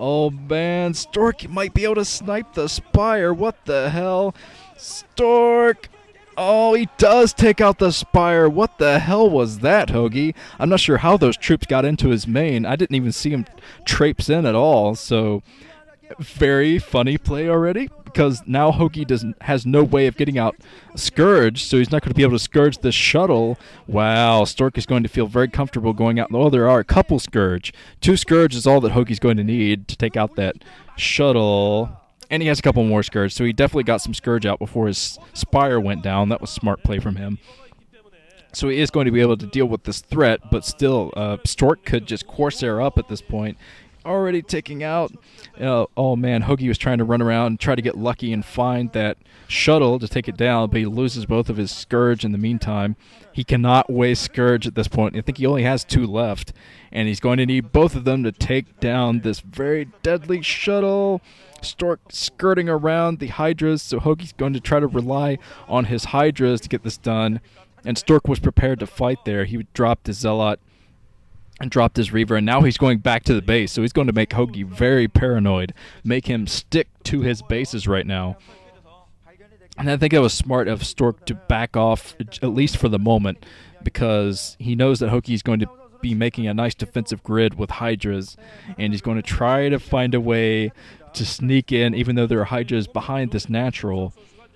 Oh man, Stork might be able to snipe the Spire. What the hell? Stork! Oh, he does take out the Spire. What the hell was that, HoGiL? I'm not sure how those troops got into his main. I didn't even see him traipse in at all, so very funny play already, because now HoGiL has no way of getting out Scourge, so he's not going to be able to Scourge the shuttle. Wow, Stork is going to feel very comfortable going out. Oh, there are a couple Scourge. 2 Scourge is all that HoGiL's going to need to take out that shuttle. And he has a couple more Scourge, so he definitely got some Scourge out before his Spire went down. That was smart play from him. So he is going to be able to deal with this threat, but still, Stork could just Corsair up at this point. Already taking out. Oh man, HoGiL was trying to run around and try to get lucky and find that shuttle to take it down, but he loses both of his Scourge in the meantime. He cannot waste Scourge at this point. I think he only has 2 left, and he's going to need both of them to take down this very deadly shuttle. Stork skirting around the Hydras, so HoGiL's going to try to rely on his Hydras to get this done, and Stork was prepared to fight there. He dropped his Zealot and dropped his Reaver, and now he's going back to the base, so he's going to make HoGiL very paranoid, make him stick to his bases right now. And I think it was smart of Stork to back off, at least for the moment, because he knows that HoGiL is going to be making a nice defensive grid with Hydras, and he's going to try to find a way to sneak in, even though there are Hydras behind this natural.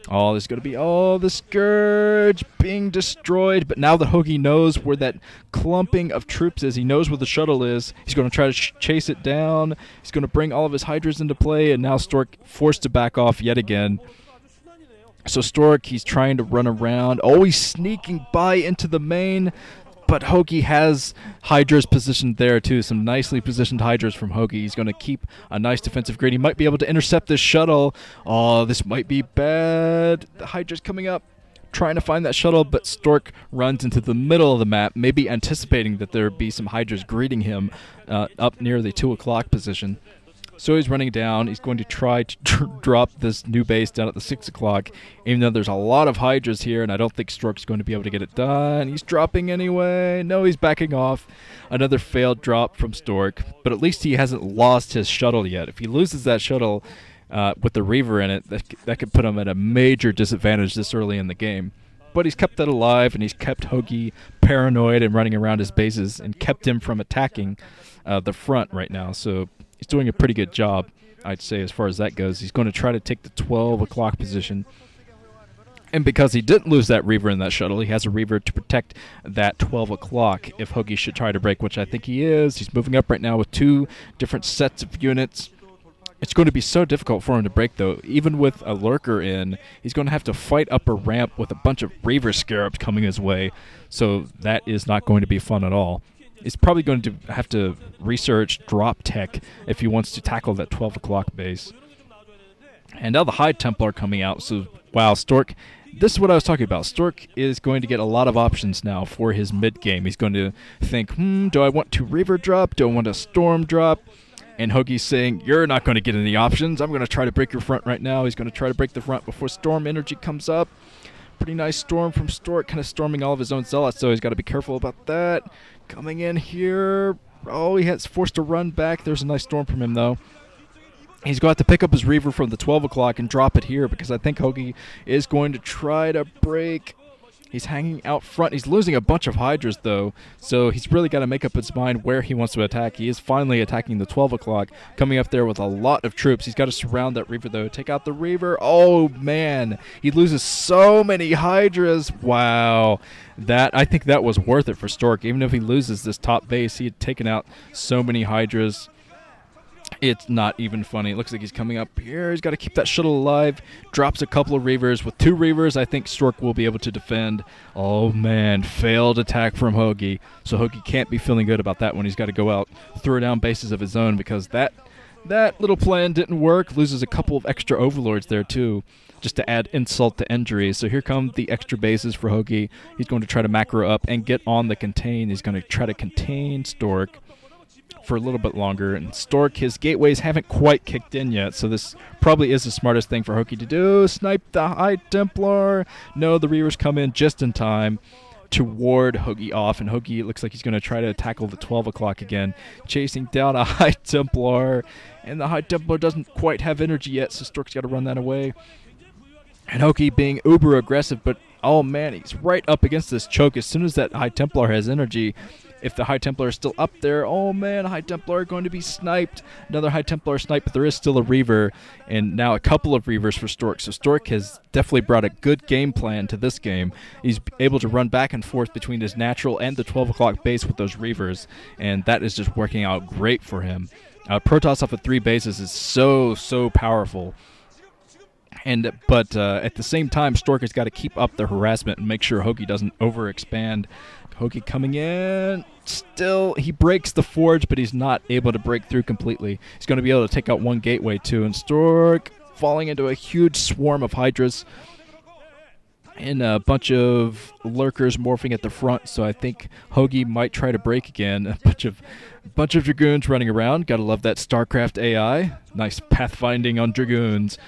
Oh, there's going to be, the Scourge being destroyed. But now that HoGiL knows where that clumping of troops is, he knows where the shuttle is, he's going to try to chase it down. He's going to bring all of his Hydras into play, and now Stork forced to back off yet again. So Stork, he's trying to run around. Oh, he's sneaking by into the main. But HoGiL has Hydras positioned there, too. Some nicely positioned Hydras from HoGiL. He's going to keep a nice defensive grid. He might be able to intercept this shuttle. Oh, this might be bad. The Hydra's coming up, trying to find that shuttle, but Stork runs into the middle of the map, maybe anticipating that there would be some Hydras greeting him up near the 2 o'clock position. So he's running down. He's going to try to drop this new base down at the 6 o'clock, even though there's a lot of Hydras here, and I don't think Stork's going to be able to get it done. He's dropping anyway. No, he's backing off. Another failed drop from Stork, but at least he hasn't lost his shuttle yet. If he loses that shuttle with the Reaver in it, that could put him at a major disadvantage this early in the game. But he's kept that alive, and he's kept HoGiL paranoid and running around his bases and kept him from attacking the front right now. So he's doing a pretty good job, I'd say, as far as that goes. He's going to try to take the 12 o'clock position. And because he didn't lose that Reaver in that shuttle, he has a Reaver to protect that 12 o'clock if HoGiL should try to break, which I think he is. He's moving up right now with 2 different sets of units. It's going to be so difficult for him to break, though. Even with a Lurker in, he's going to have to fight up a ramp with a bunch of Reaver Scarabs coming his way. So that is not going to be fun at all. He's probably going to have to research drop tech if he wants to tackle that 12 o'clock base. And now the High Templar coming out. So, wow, Stork, this is what I was talking about. Stork is going to get a lot of options now for his mid-game. He's going to think, do I want to Reaver drop? Do I want a Storm drop? And HoGiL's saying, you're not going to get any options. I'm going to try to break your front right now. He's going to try to break the front before Storm energy comes up. Pretty nice storm from Stork, kind of storming all of his own Zealots, so he's got to be careful about that. Coming in here. Oh, he has forced to run back. There's a nice storm from him, though. He's going to have to pick up his Reaver from the 12 o'clock and drop it here, because I think HoGiL is going to try to break. He's hanging out front. He's losing a bunch of Hydras, though, so he's really got to make up his mind where he wants to attack. He is finally attacking the 12 o'clock, coming up there with a lot of troops. He's got to surround that Reaver, though. Take out the Reaver. Oh, man. He loses so many Hydras. Wow. I think that was worth it for Stork. Even if he loses this top base, he had taken out so many Hydras. It's not even funny. It looks like he's coming up here. He's got to keep that shuttle alive. Drops a couple of Reavers. With 2 Reavers, I think Stork will be able to defend. Oh, man. Failed attack from HoGiL. So HoGiL can't be feeling good about that one. He's got to go out, throw down bases of his own, because that little plan didn't work. Loses a couple of extra Overlords there, too, just to add insult to injury. So here come the extra bases for HoGiL. He's going to try to macro up and get on the contain. He's going to try to contain Stork for a little bit longer, and Stork, his gateways haven't quite kicked in yet, so this probably is the smartest thing for HoGiL to do. Snipe the High Templar. No, the Reavers come in just in time. to ward HoGiL off, and HoGiL looks like he's going to try to tackle the 12 o'clock again, chasing down a High Templar, and the High Templar doesn't quite have energy yet, so Stork's got to run that away. And HoGiL being uber aggressive, but oh man, he's right up against this choke. As soon as that High Templar has energy, if the High Templar is still up there, oh man, High Templar are going to be sniped. Another High Templar sniped, but there is still a Reaver, and now a couple of Reavers for Stork. So Stork has definitely brought a good game plan to this game. He's able to run back and forth between his natural and the 12 o'clock base with those Reavers, and that is just working out great for him. Protoss off of 3 bases is so powerful. But at the same time, Stork has got to keep up the harassment and make sure HoGiL doesn't overexpand. HoGiL coming in. Still, he breaks the forge, but he's not able to break through completely. He's going to be able to take out one gateway, too. And Stork falling into a huge swarm of Hydras. And a bunch of lurkers morphing at the front, so I think HoGiL might try to break again. A bunch of Dragoons running around. Gotta love that StarCraft AI. Nice pathfinding on Dragoons.